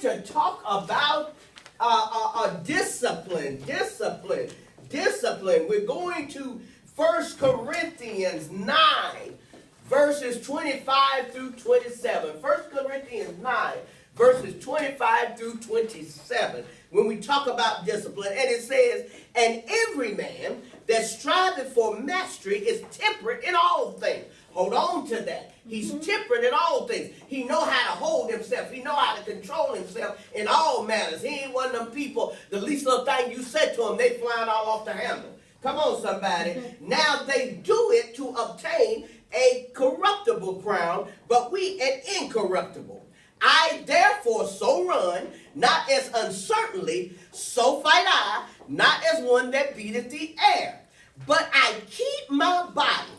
going to talk about discipline. We're going to 1 Corinthians 9, verses 25 through 27. 1 Corinthians 9, verses 25 through 27. When we talk about discipline, and it says, and every man that striveth for mastery is temperate in all things. Hold on to that. He's temperate in all things. He know how to hold himself. He know how to control himself in all matters. He ain't one of them people, the least little thing you said to him, they flying all off the handle. Come on, somebody. Now they do it to obtain a corruptible crown, but we an incorruptible. I therefore so run, not as uncertainly, so fight I, not as one that beateth the air. But I keep my body.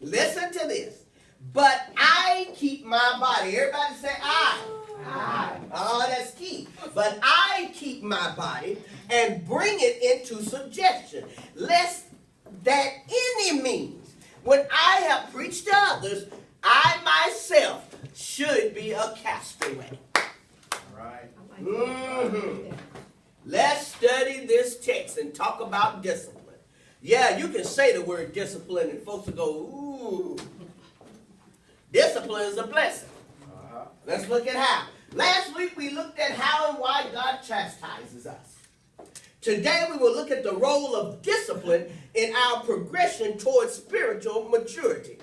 Listen to this. But I keep my body. Everybody say I. I. Oh, that's key. But I keep my body and bring it into subjection, lest that any means, when I have preached to others, I myself should be a castaway. All right. Let's study this text and talk about discipline. Yeah, you can say the word discipline and folks will go, ooh. Discipline is a blessing. Let's look at how. Last week we looked at how and why God chastises us. Today we will look at the role of discipline in our progression towards spiritual maturity.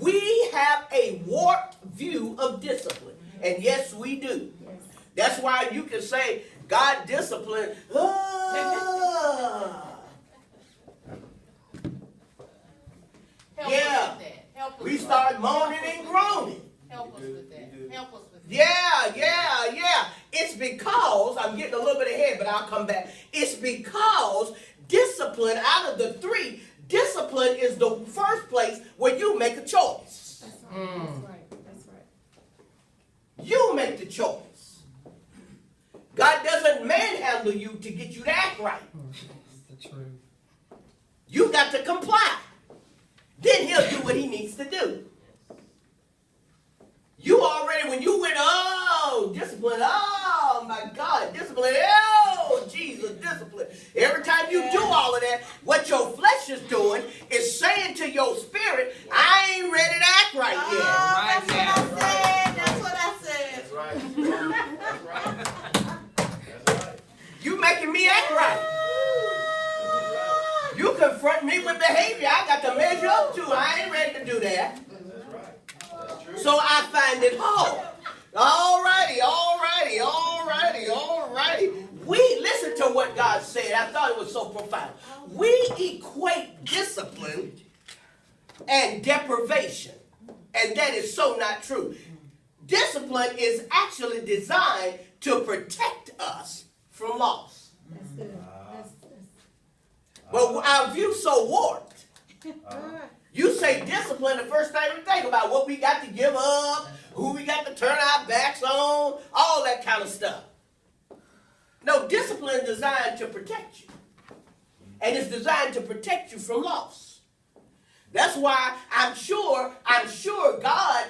We have a warped view of discipline. And yes, we do. That's why you can say, God disciplined. Yeah. We start moaning and groaning. Help us with that. Help us with that. Yeah. It's because, I'm getting a little bit ahead, but I'll come back. It's because discipline, out of the three, discipline is the first place where you make a choice. That's right. That's right. You make the choice. God doesn't manhandle you to get you to act right. That's the truth. You got to comply. Then he'll do what he needs to do. You already, when you went, oh, discipline, oh my God, discipline, oh, Jesus, discipline. Every time you do all of that, what your flesh is doing is saying to your spirit, I ain't ready to act right yet. Oh, that's what I said. That's right. That's right. That's right. You making me act right. You confront me with behavior I got to measure up to. I ain't ready to do that. That's right. That's true. So I find it hard. All righty. We listen to what God said. I thought it was so profound. We equate discipline and deprivation. And that is so not true. Discipline is actually designed to protect us from loss. That's good. But our view's so warped. You say discipline, the first thing we think about what we got to give up, who we got to turn our backs on, all that kind of stuff. No, discipline is designed to protect you. And it's designed to protect you from loss. That's why I'm sure God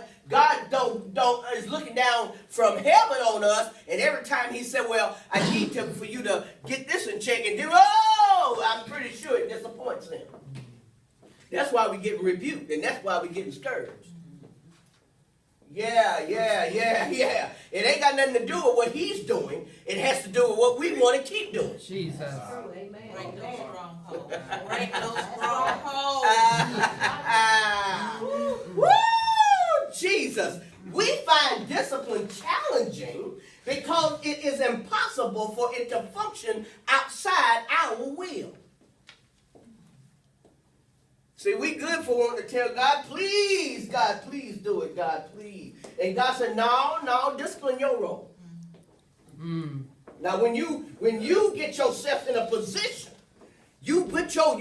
is looking down from heaven on us, and every time he said, well, I need for you to get this in check and do, I'm pretty sure it disappoints him. That's why we get rebuked, and that's why we get discouraged. Yeah. It ain't got nothing to do with what he's doing. It has to do with what we want to keep doing. Jesus. Break those strongholds. Break those strongholds. Woo! Jesus. We find discipline challenging because it is impossible for it to function outside our will. See, we good for wanting to tell God, please do it, God, please. And God said, no, discipline your role. Now, when you get yourself in a position, you put what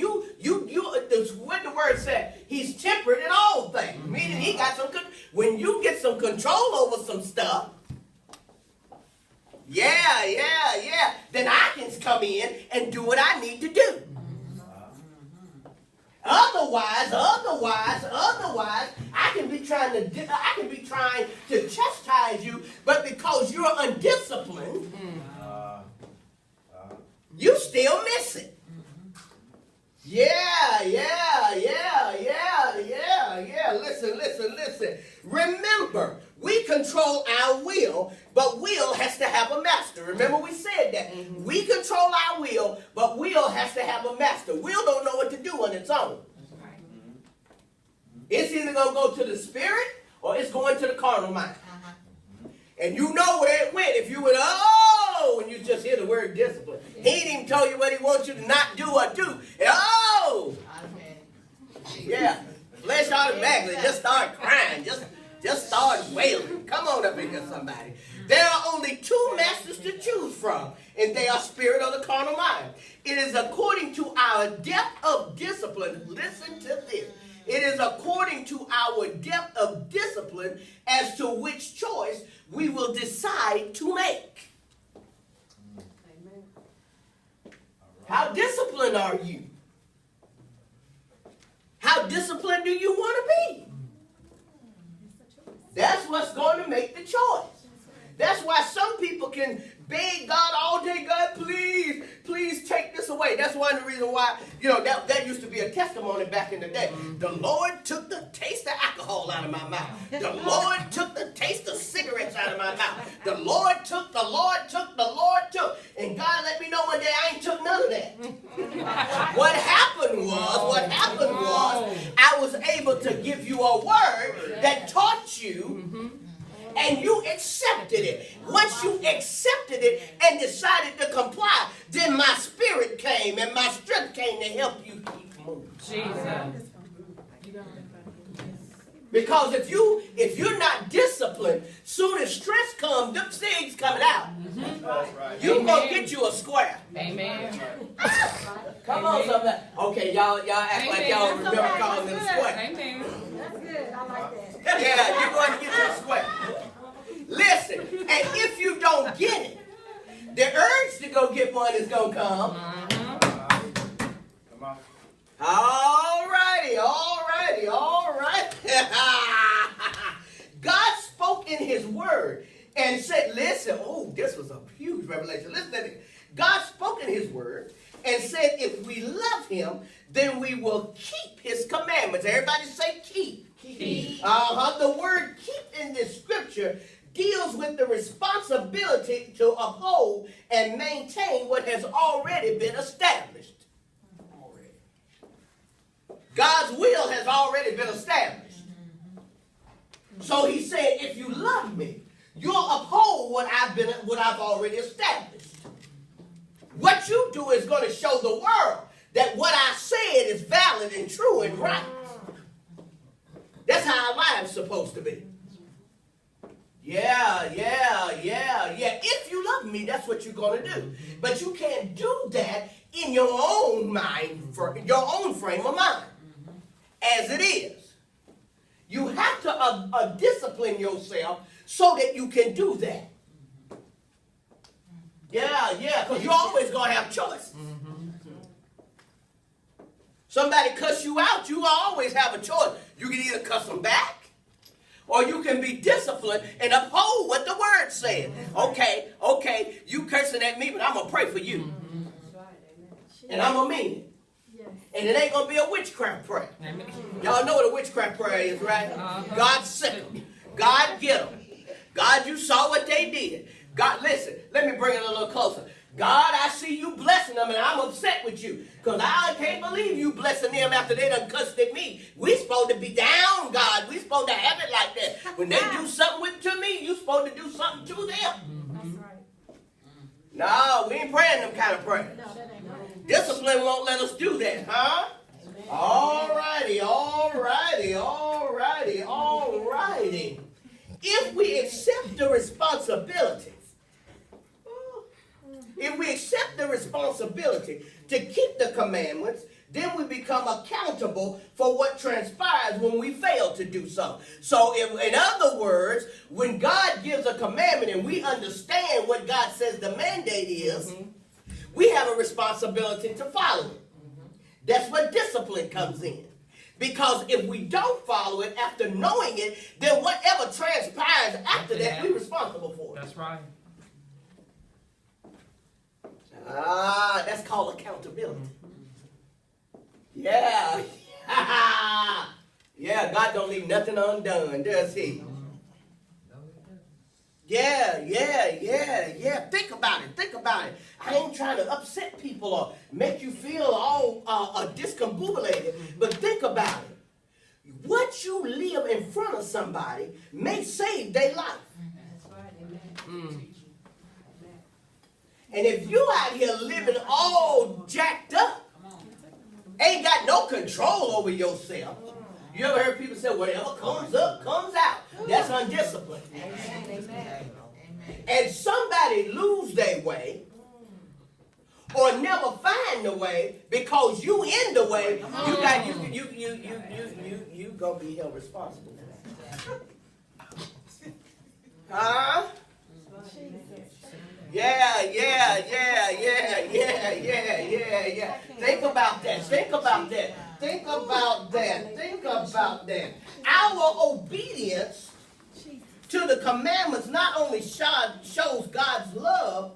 the word said, he's temperate in all things, meaning he got some, when you get some control over some stuff, then I can come in and do what I need to do. Otherwise, I can be trying to chastise you, but because you're undisciplined, still miss it. Yeah. Listen. Remember, we control our will, but will has to have a master. Remember we said that. We control our will, but will has to have a master. Will don't know what to do on its own. It's either going to go to the spirit or it's going to the carnal mind. And you know where it went. If you went, oh, and you just hear the word discipline. He didn't even tell you what he wants you to not do or do. And, oh, yeah. Flesh automatically just start crying. Just start wailing. Come on up in here, somebody. There are only two masters to choose from, and they are spirit or the carnal mind. It is according to our depth of discipline. Listen to this. It is according to our depth of discipline as to which choice we will decide to make. Amen. How disciplined are you? How disciplined do you want to be? That's what's going to make the choice. That's why some people can beg God all day, God, please take this away. That's one of the reasons why, that used to be a testimony back in the day. The Lord took the taste of alcohol out of my mouth. The Lord took the taste of cigarettes out of my mouth. The Lord took. And God let me know one day I ain't took none of that. What happened was, I was able to give you a word that taught you, and you accepted it. Once you accepted it and decided to comply, then my spirit came and my strength came to help you keep moving. Jesus. Because if you're not disciplined, soon as stress comes, them things coming out. You're going to get you a square. Amen. Come on, somebody. Okay, y'all act like y'all remember calling them square. Amen. That's good. I like that. Yeah, you're going to get you a square. Listen, and if you don't get it, the urge to go get one is going to come. Come on. All righty. God spoke in his word and said, listen, this was a huge revelation. Listen to it. God spoke in his word and said, if we love him, then we will keep his commandments. Everybody say keep. Keep. The word keep in this scripture deals with the responsibility to uphold and maintain what has already been established. God's will has already been established. So he said, if you love me, you'll uphold what I've already established. What you do is going to show the world that what I said is valid and true and right. That's how our lives supposed to be. Yeah. If you love me, that's what you're going to do. But you can't do that in your own mind, your own frame of mind, as it is. You have to discipline yourself so that you can do that. Yeah, because you're always going to have choices. Somebody cuss you out, you always have a choice. You can either cuss them back, or you can be disciplined and uphold what the word said. Okay, you cursing at me, but I'm going to pray for you. And I'm going to mean it. And it ain't going to be a witchcraft prayer. Y'all know what a witchcraft prayer is, right? God sick them. God get them. God, you saw what they did. God, listen, let me bring it a little closer. God, I see you blessing them, and I'm upset with you. Because I can't believe you blessing them after they done cussed at me. We supposed to be down, God. We supposed to have it like that. When they do something to me, you supposed to do something to them. That's right. No, we ain't praying them kind of prayers. No, that ain't right. Discipline won't let us do that, huh? All righty. If we accept the responsibility, to keep the commandments, then we become accountable for what transpires when we fail to do so. So in other words, when God gives a commandment and we understand what God says the mandate is, we have a responsibility to follow it. That's where discipline comes in. Because if we don't follow it after knowing it, then whatever transpires after that, we're responsible for it. That's right. That's called responsibility. Yeah. Yeah, God don't leave nothing undone, does he? Yeah. Think about it. I ain't trying to upset people or make you feel all discombobulated, but think about it. What you live in front of somebody may save their life. That's right. Amen. And if you out here living all jacked up, ain't got no control over yourself. You ever heard people say, whatever comes up, comes out. That's undisciplined. Amen. And somebody lose their way or never find the way because you in the way, you gonna be held responsible for that. Huh? Yeah. Think about that. Our obedience to the commandments not only shows God's love,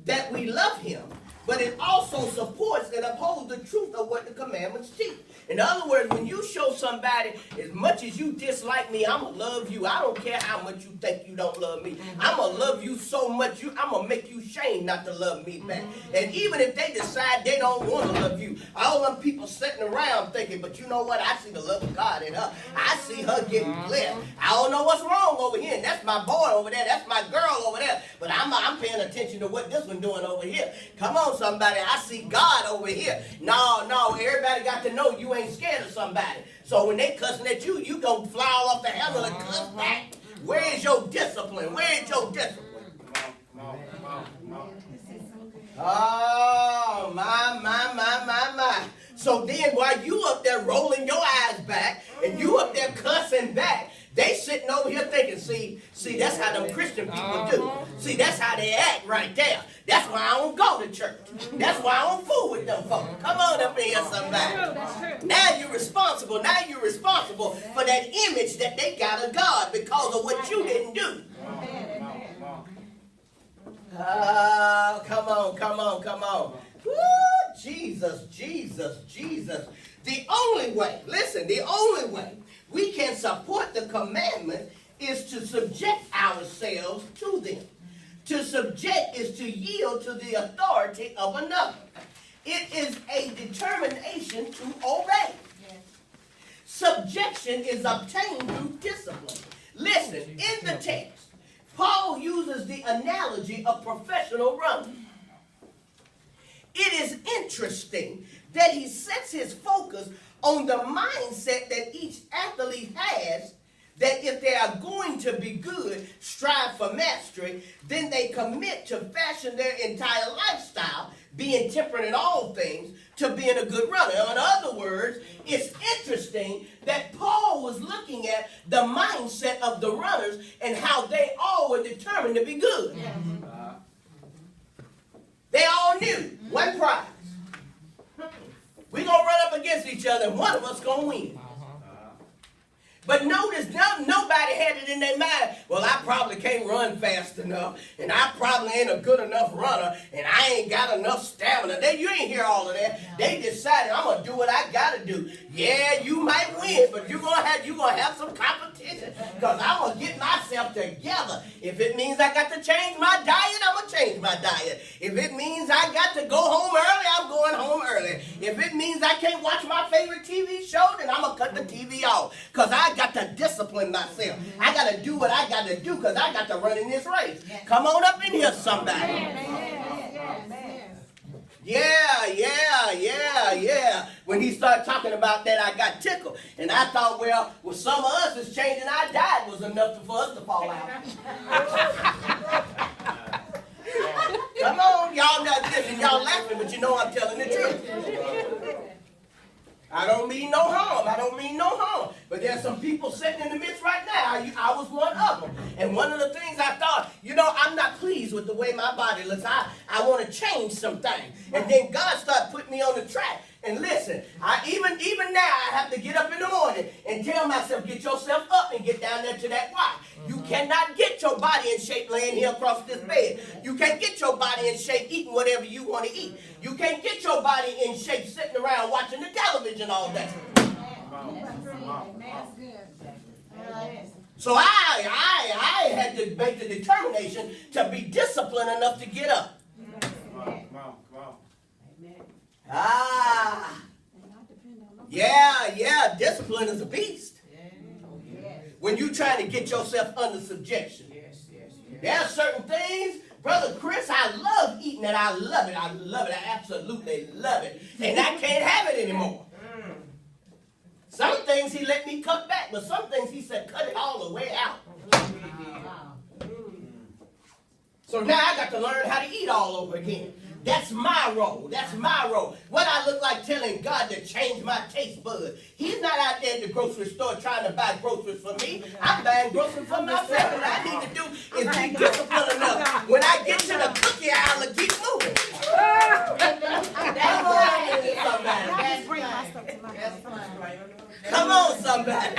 that we love him, but it also supports and upholds the truth of what the commandments teach. In other words, when you show somebody, as much as you dislike me, I'm going to love you. I don't care how much you think you don't love me. I'm going to love you so much, I'm going to make you ashamed not to love me back. And even if they decide they don't want to love you, all them people sitting around thinking, but you know what? I see the love of God in her. I see her getting blessed. I don't know what's wrong over here. And that's my boy over there. That's my girl over there. But I'm paying attention to what this one doing over here. Come on, somebody. I see God over here. No. Everybody got to know you ain't scared of somebody. So when they cussing at you, you gonna fly all off the handle and cuss back. Where is your discipline? Where is your discipline? Oh, my. So then while you up there rolling your eyes back and you up there cussing back, they sitting over here thinking, see, that's how them Christian people do. See, that's how they act right there. That's why I don't go to church. That's why I don't fool with them folks. Come on up in here, somebody. That's true. Now you're responsible. Now you're responsible for that image that they got of God because of what you didn't do. Come on. Woo, Jesus. The only way we can support the commandment is to subject ourselves to them. To subject is to yield to the authority of another. It is a determination to obey. Yes. Subjection is obtained through discipline. Listen, in the text, Paul uses the analogy of professional running. It is interesting that he sets his focus on the mindset that each athlete has, that if they are going to be good, strive for mastery, then they commit to fashion their entire lifestyle, being temperate in all things, to being a good runner. In other words, it's interesting that Paul was looking at the mindset of the runners and how they all were determined to be good. They all knew one prize. We're going to run up against each other and one of us going to win. But notice, nobody had it in their mind, well, I probably can't run fast enough, and I probably ain't a good enough runner, and I ain't got enough stamina. You ain't hear all of that. They decided, I'm going to do what I got to do. Yeah, you might win, but you're going to have some competition, because I'm going to get myself together. If it means I got to change my diet, I'm going to change my diet. If it means I got to go home early, I'm going home early. If it means I can't watch my favorite TV show, then I'm going to cut the TV off, because I got to discipline myself. I got to do what I got to do because I got to run in this race. Come on up in here, somebody. Yeah. When he started talking about that, I got tickled. And I thought, well, some of us is changing our diet was enough for us to fall out. Come on, y'all not listening. Y'all laughing, but you know I'm telling the truth. I don't mean no harm. But there's some people sitting in the midst right now. I was one of them. And one of the things I thought, I'm not pleased with the way my body looks. I want to change some things. And then God started putting me on the track. And listen, even now I have to get up in the morning and tell myself, get yourself up and get down there to that Y. You cannot get your body in shape laying here across this bed. You can't get your body in shape eating whatever you want to eat. You can't get your body in shape sitting around watching the television all day. So I had to make the determination to be disciplined enough to get up. Come on. Yeah, discipline is a beast. When you're trying to get yourself under subjection. There are certain things, Brother Chris, I love eating and I love it. I absolutely love it. And I can't have it anymore. Some things he let me cut back, but some things he said cut it all the way out. So now I got to learn how to eat all over again. That's my role. What I look like telling God to change my taste buds. He's not out there in the grocery store trying to buy groceries for me. I'm buying groceries for myself. What I need to do is be disciplined enough. When I get to the cookie aisle, to keep moving. Come on, somebody.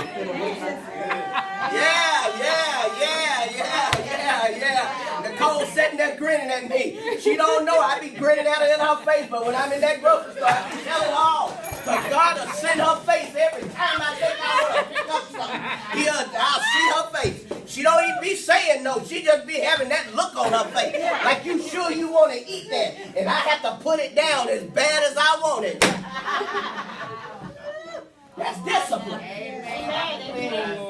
Yeah. Nicole's sitting there grinning at me. She don't know I be grinning at her in her face, but when I'm in that grocery store, I can tell it all. But God will send her face every time I think I want to pick up something. I'll see her face. She don't even be saying no. She just be having that look on her face. Like you sure you want to eat that. And I have to put it down as bad as I want it. That's discipline.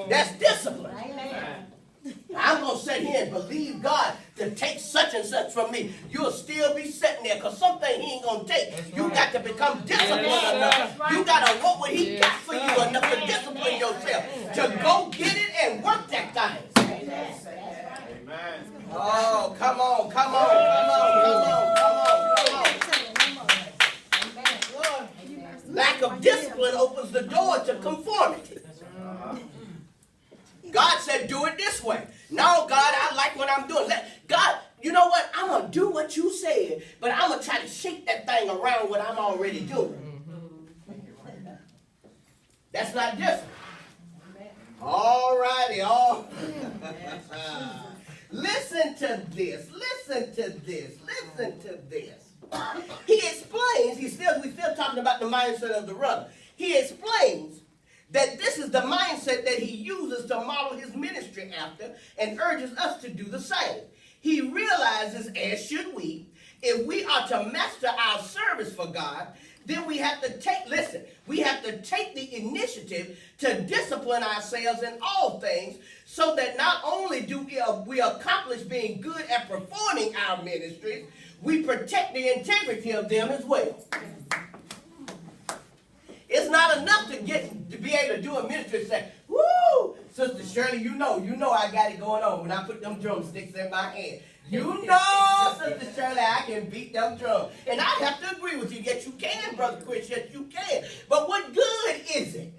That's discipline. I'm going to sit here and believe God to take such and such from me. You'll still be sitting there because something he ain't going to take. You got to become disciplined enough. You got to want what he got for you enough to discipline yourself. To go get it and work that thing. Amen. Oh, come on. Lack of discipline opens the door to conformity. God said, do it this way. No, God, I like what I'm doing. God, you know what? I'm going to do what you said, but I'm going to try to shake that thing around what I'm already doing. That's not discipline. All righty. Listen to this. He explains, we're still talking about the mindset of the runner. He explains that this is the mindset that he uses to model his ministry after and urges us to do the same. He realizes, as should we, if we are to master our service for God, then we have to take the initiative to discipline ourselves in all things so that not only do we accomplish being good at performing our ministries, we protect the integrity of them as well. It's not enough to be able to do a ministry and say, woo, Sister Shirley, you know I got it going on when I put them drumsticks in my hand. You know, Sister Shirley, I can beat them drums. And I have to agree with you. Yes, you can, Brother Chris. Yes, you can. But what good is it?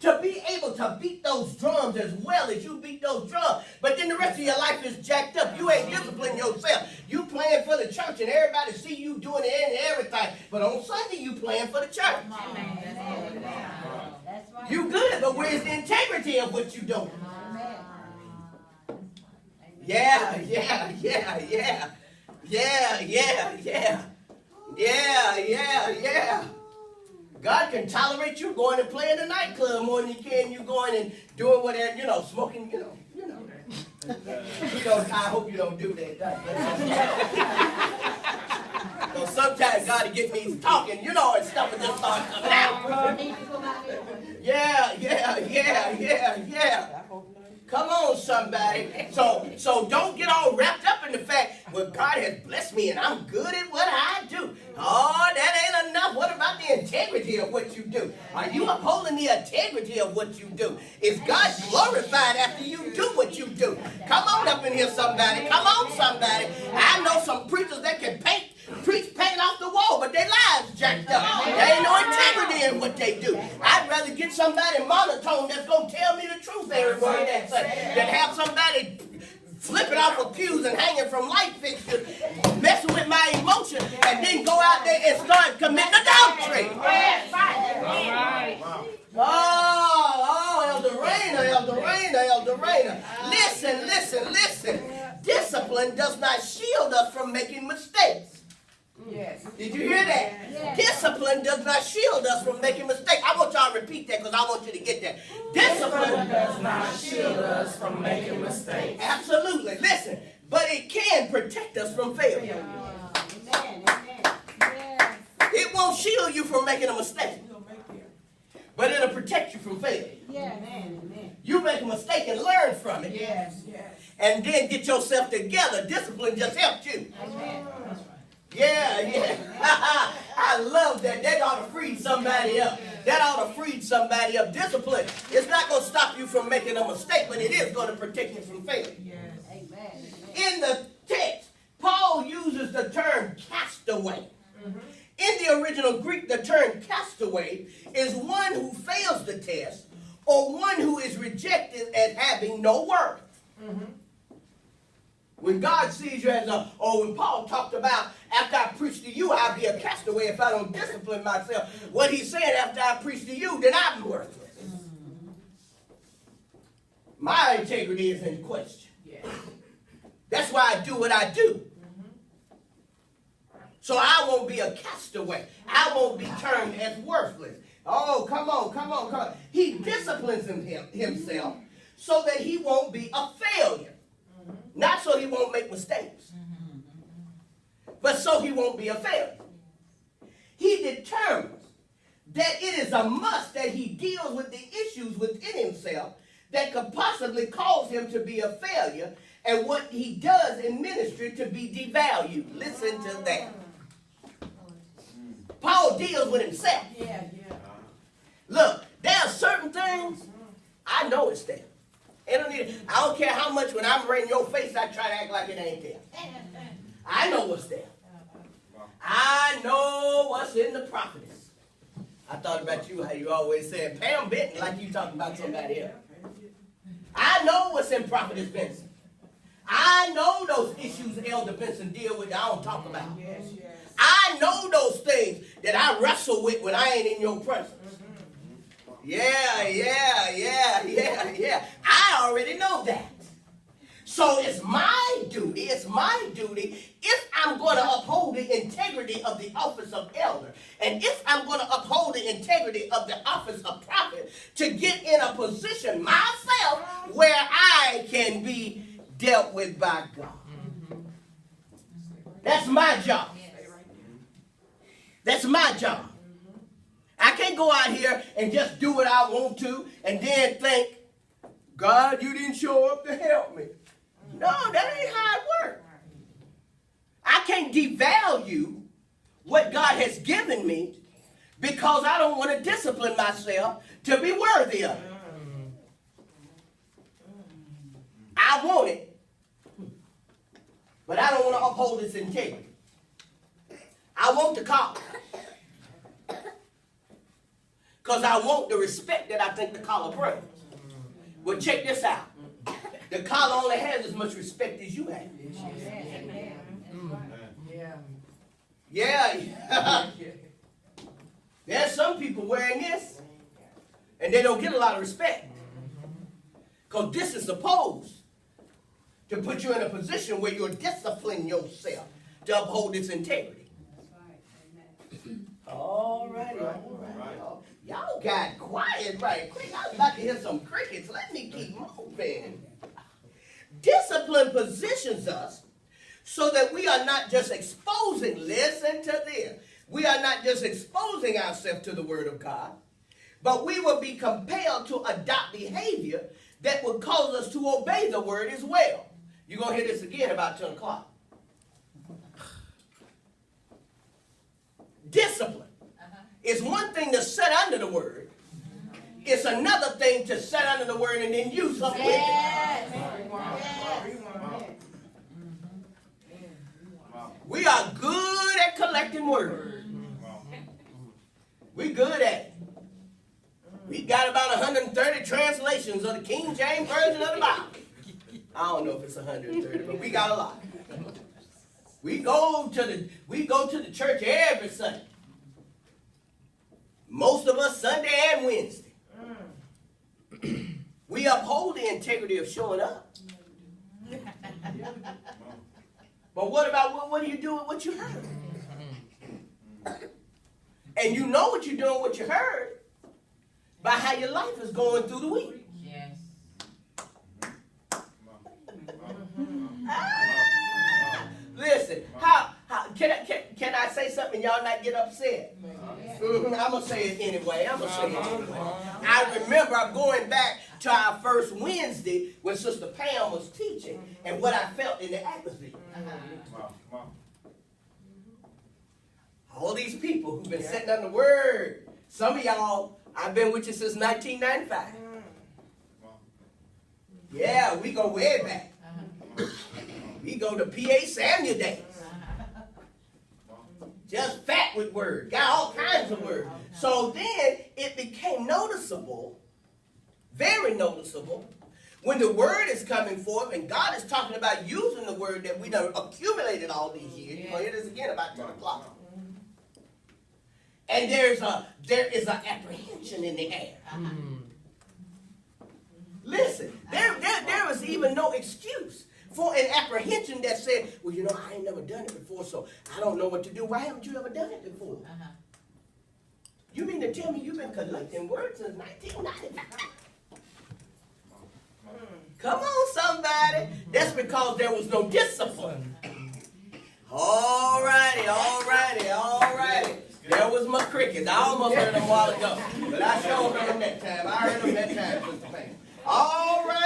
To be able to beat those drums as well as you beat those drums, but then the rest of your life is jacked up. You ain't disciplining yourself. You playing for the church and everybody see you doing it and everything. But on Sunday, you playing for the church. You good, but where's the integrity of what you doing? Yeah. God can tolerate you going and playing the nightclub more than he can you going and doing whatever, smoking, I hope you don't do that. So sometimes God will get me talking, and stuff and just start coming out. Yeah. Come on, somebody. So don't get all wrapped up in the fact, well, God has blessed me and I'm good at what I do. Oh, that ain't enough. What about the integrity of what you do? Are you upholding the integrity of what you do? Is God glorified after you do what you do? Come on up in here, somebody. Come on, somebody. I know some preachers that can preach paint off the wall, but their lives jacked up. There ain't no integrity in what they do. I'd rather get somebody monotone that's going to tell me the truth every word they say than have somebody flipping off of pews and hanging from light fixtures, messing with my emotions, and then go out there and start committing adultery. no-brainer. Listen. Discipline does not shield us from making mistakes. Yes. Did you hear that? Yes. Discipline does not shield us from making mistakes. I want y'all to repeat that because I want you to get that. Discipline does not shield us from making mistakes. Absolutely. Listen, but it can protect us from failure. Amen. Yes. It won't shield you from making a mistake, but it'll protect you from failure. Yes. Amen. You make a mistake and learn from it, Yes. and then get yourself together. Discipline just helped you. Amen. Yeah. I love that. That ought to free somebody up. That ought to free somebody up. Discipline. It's not going to stop you from making a mistake, but it is going to protect you from failure. Amen. In the text, Paul uses the term castaway. In the original Greek, the term castaway is one who fails the test or one who is rejected as having no worth. When God sees you as when Paul talked about, after I preach to you, I'll be a castaway if I don't discipline myself. What he's saying, after I preach to you, then I'm worthless. My integrity is in question. That's why I do what I do. So I won't be a castaway. I won't be termed as worthless. Oh, come on. He disciplines himself so that he won't be a failure. Not so he won't make mistakes, but so he won't be a failure. He determines that it is a must that he deals with the issues within himself that could possibly cause him to be a failure and what he does in ministry to be devalued. Listen to that. Paul deals with himself. Look, there are certain things I know it's there. I don't care how much when I'm right in your face, I try to act like it ain't there. I know what's there. I know what's in the prophetess. I thought about you, how you always said, Pam Benton, like you talking about somebody else. I know what's in prophetess Benson. I know those issues Elder Benson deal with that I don't talk about. I know those things that I wrestle with when I ain't in your presence. Yeah. I already know that. So it's my duty, if I'm going to uphold the integrity of the office of elder, and if I'm going to uphold the integrity of the office of prophet, to get in a position myself where I can be dealt with by God. That's my job. That's my job. I can't go out here and just do what I want to and then think, God, you didn't show up to help me. No, that ain't how it works. I can't devalue what God has given me because I don't want to discipline myself to be worthy of it. I want it, but I don't want to uphold its integrity. I want the call because I want the respect that I think the collar brings. Well, check this out. The collar only has as much respect as you have. Yeah. There's some people wearing this, and they don't get a lot of respect. Because this is supposed to put you in a position where you'll discipline yourself to uphold its integrity. All right. Y'all got quiet right quick. I was about to hear some crickets. Let me keep moving. Discipline positions us so that we are not just exposing, listen to this, we are not just exposing ourselves to the Word of God, but we will be compelled to adopt behavior that will cause us to obey the Word as well. You're going to hear this again about 10 o'clock. Discipline. It's one thing to sit under the Word. It's another thing to sit under the Word and then use something with it. We are good at collecting words. We good at it. We got about 130 translations of the King James Version of the Bible. I don't know if it's 130, but we got a lot. We go to the church every Sunday. Most of us Sunday and Wednesday. We uphold the integrity of showing up. But what about what do you do with what you heard? And you know what you're doing, what you heard, by how your life is going through the week. Yes. Listen, how can I say something y'all not get upset? I'm going to say it anyway. I remember I'm going back to our first Wednesday when Sister Pam was teaching and what I felt in the atmosphere. All these people who've been sitting on the word. Some of y'all, I've been with you since 1995. Yeah, we go way back. We go to P.A. Samuel days. Just fat with word. Got all kinds of word. So then it became noticeable, very noticeable, when the word is coming forth and God is talking about using the word that we done accumulated all these years. You're going to hear this again about 10 o'clock. And there is an apprehension in the air. Listen, there was even no excuse for an apprehension that said, well, you know, I ain't never done it before, so I don't know what to do. Why haven't you ever done it before? You mean to tell me you've been collecting words since 1995? Come on, somebody. That's because there was no discipline. All righty. There was my crickets. I almost heard them a while ago, but I sure heard them that time. I heard them that time, Sister Pam. All righty.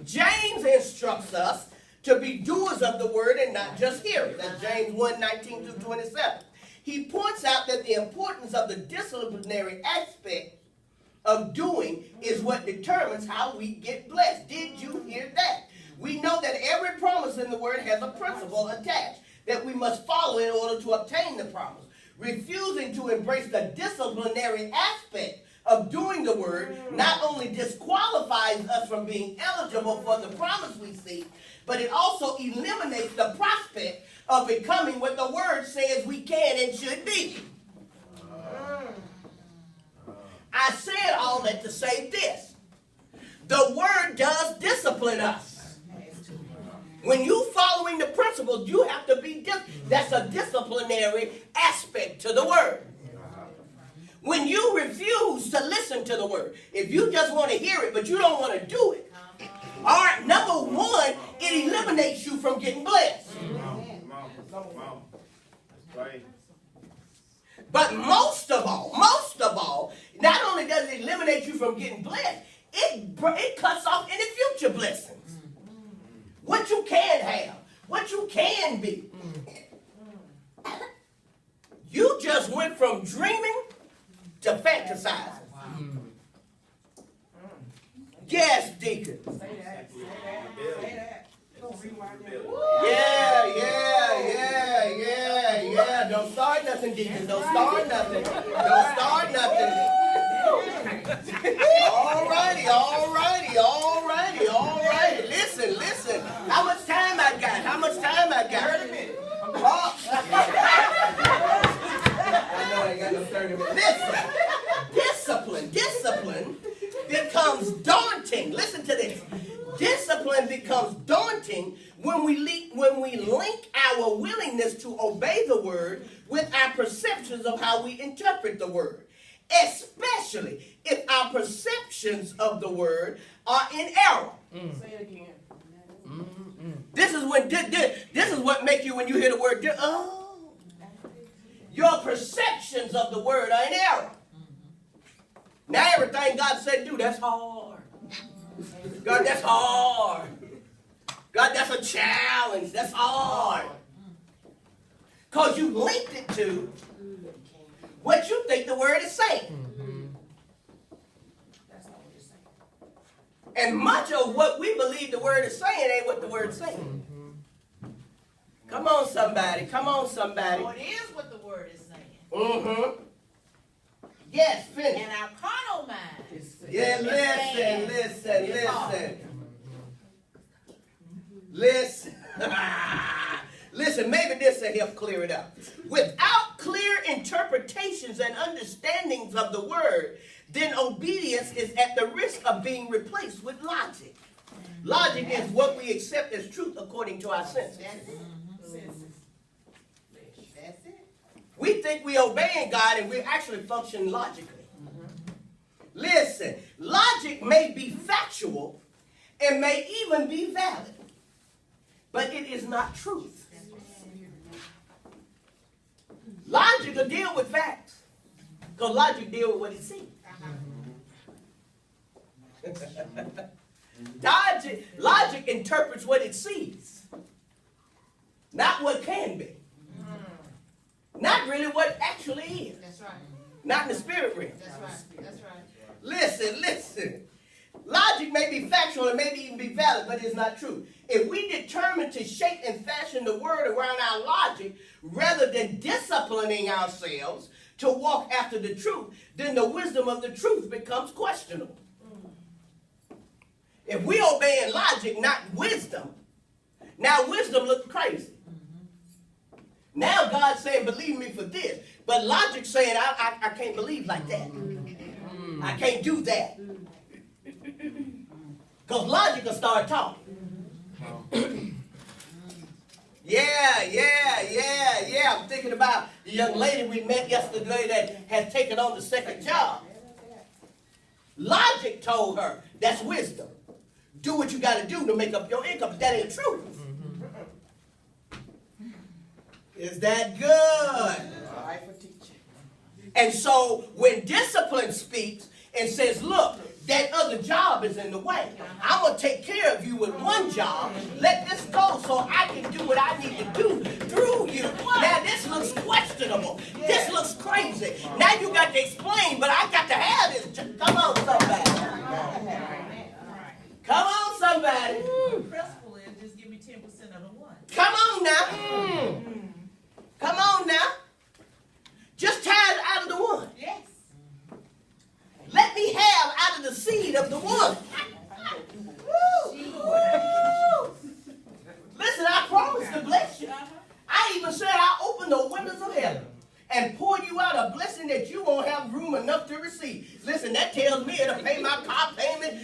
James instructs us to be doers of the word and not just hearers. That's James 1:19-27. He points out that the importance of the disciplinary aspect of doing is what determines how we get blessed. Did you hear that? We know that every promise in the word has a principle attached that we must follow in order to obtain the promise. Refusing to embrace the disciplinary aspect of doing the word not only disqualifies us from being eligible for the promise we seek, but it also eliminates the prospect of becoming what the word says we can and should be. I said all that to say this. The word does discipline us. When you following the principles, you have to be that's a disciplinary aspect to the word. When you refuse to listen to the word, if you just want to hear it, but you don't want to do it, all right, number one, it eliminates you from getting blessed. But most of all, not only does it eliminate you from getting blessed, it cuts off any future blessings. What you can have, what you can be. You just went from dreaming to fantasizing. Yes, deacon. Yeah. Don't start nothing, deacon. Don't start nothing. All righty. Listen. How much time I got? Wait a minute. I know I ain't got no 30 minutes. Listen. Discipline becomes daunting. Listen to this. Discipline becomes daunting when we link our willingness to obey the word with our perceptions of how we interpret the word, especially if our perceptions of the word are in error. Say it again. This is what makes you, when you hear the word, your perceptions of the word are in error. Now everything God said do, that's hard. God, that's hard. God, that's a challenge. That's hard. Because you linked it to what you think the word is saying. And much of what we believe the word is saying ain't what the word is saying. Come on, somebody. Well, it is what the word is saying. Yes, finish. And our carnal mind. Yeah, listen. Listen, maybe this will help clear it up. Without clear interpretations and understandings of the word, then obedience is at the risk of being replaced with logic. Logic is what we accept as truth according to our senses. That's it. We think we're obeying God and we're actually functioning logically. Listen, logic may be factual and may even be valid, but it is not truth. Logic will deal with facts, because logic deals with what it sees. Logic interprets what it sees, not what can be. Not really what actually is. That's right. Not in the spirit realm. That's right. That's right. Listen. Logic may be factual and maybe even be valid, but it's not true. If we determine to shape and fashion the word around our logic rather than disciplining ourselves to walk after the truth, then the wisdom of the truth becomes questionable. If we obey in logic, not wisdom, now wisdom looks crazy. Now God's saying, believe me for this. But logic saying, I can't believe like that. I can't do that. Because logic will start talking. Yeah. I'm thinking about the young lady we met yesterday that has taken on the second job. Logic told her, that's wisdom. Do what you got to do to make up your income. But that ain't true. Is that good? And so when discipline speaks and says, look, that other job is in the way. I'm going to take care of you with one job. Let this go so I can do what I need to do through you. Now this looks questionable. This looks crazy. Now you got to explain, but I got to have this. Come on, somebody. Come on, somebody. The principle is just give me 10% of the one. Come on now. Come on now. Just tithe out of the one. Yes. Let me have out of the seed of the one. Listen, I promise to bless you. I even said I'll open the windows of heaven and pour you out a blessing that you won't have room enough to receive. Listen, that tells me it'll pay my car payment,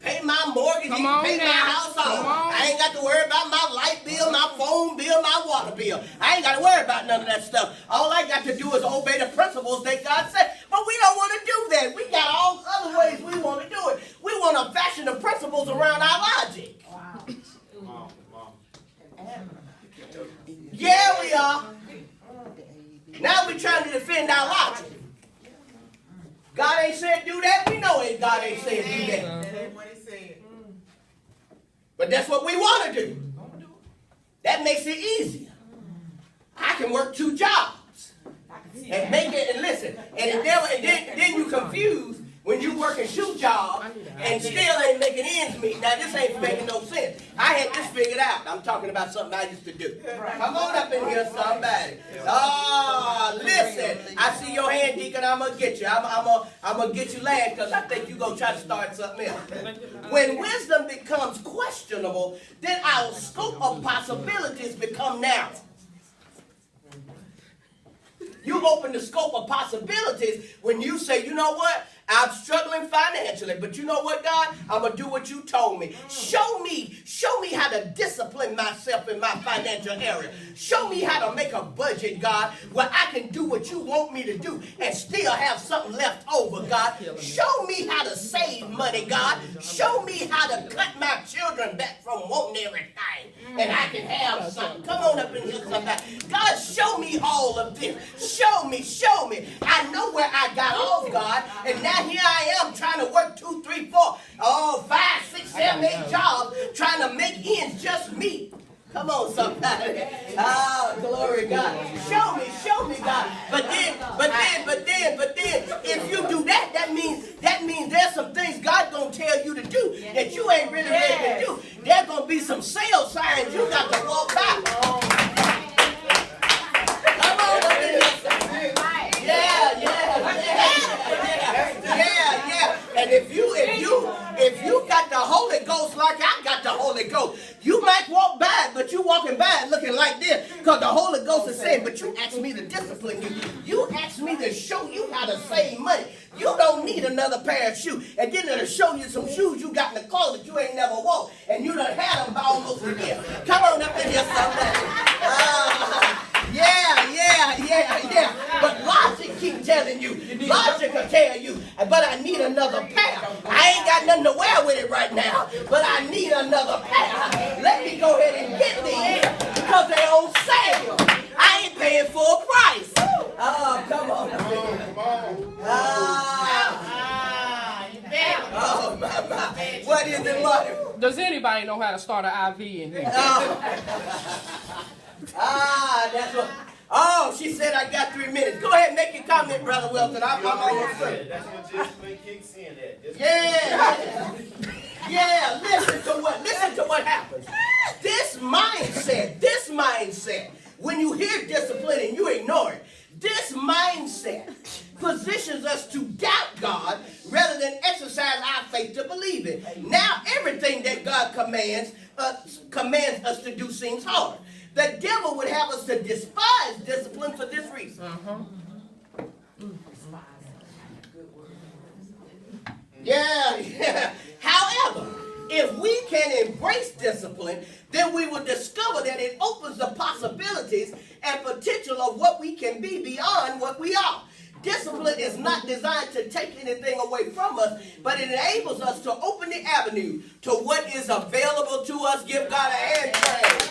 pay my mortgage, pay my house off. I ain't got to worry about my light bill, my phone bill, my water bill. I ain't got to worry about none of that stuff. All I got to do is obey the principles that God said. But we don't want to do that. We got all other ways we want to do it. We want to fashion the principles around our logic. Yeah, we are. Now we're trying to defend our logic. God ain't said do that. We know it. God ain't said do that. That ain't what he said. But that's what we want to do. That makes it easier. I can work 2 jobs and make it. And listen. And then you confused when you working 2 jobs and still ain't making ends meet. Now this ain't making no sense. I had this figured out. I'm talking about something I used to do. Come on up in here, somebody. Oh, listen. I see your hand, Deacon. I'm gonna get you. I'm gonna get you last because I think you're gonna try to start something else. When wisdom becomes questionable, then our scope of possibilities become narrow. You open the scope of possibilities when you say, you know what? I'm struggling financially, but you know what, God? I'm going to do what you told me. Show me how to discipline myself in my financial area. Show me how to make a budget, God, where I can do what you want me to do and still have something left over, God. Show me how to save money, God. Show me how to cut my children back from wanting everything and I can have something. Come on up in here, somebody. God, show me all of this. Show me. I know where I got off, God, and now here I am trying to work 2, 3, 4, 5, 6, 7, 8 jobs trying to make ends just meet. Come on, somebody. Oh, glory to God. Show me, God. But then, if you do that, that means there's some things God's gonna tell you to do that you ain't really ready to do. There's gonna be some sales signs you got to walk by. Come on, yeah. And if you got the Holy Ghost like I got the Holy Ghost, you might walk by, but you walking by looking like this because the Holy Ghost is saying, but you asked me to discipline you. You asked me to show you how to save money. You don't don't need another pair of shoes. And then it'll show you some shoes you got in the closet you ain't never worn. And you done had them for almost a year. Come on up in here somebody. Yeah. But logic keep telling you. Logic will tell you, but I need another pair. I ain't got nothing to wear with it right now, but I need another pair. Let me go ahead and get these because they're on sale. I ain't paying full price. Oh, come on. Come on. Oh, my. What is it, Marty? Does anybody know how to start an IV in here? That's what. Oh, she said I got 3 minutes. Go ahead and make your comment, Brother Wilson. I'm almost through. That's what discipline kicks in at. Yeah, listen to what happens. This mindset, when you hear discipline and you ignore it, this mindset positions us to doubt God rather than exercise our faith to believe it. Now everything that God commands us to do seems hard. The devil would have us to despise discipline for this reason. Yeah. However, if we can embrace discipline, then we will discover that it opens the possibilities and potential of what we can be beyond what we are. Discipline is not designed to take anything away from us, but it enables us to open the avenue to what is available to us. Give God a hand praise.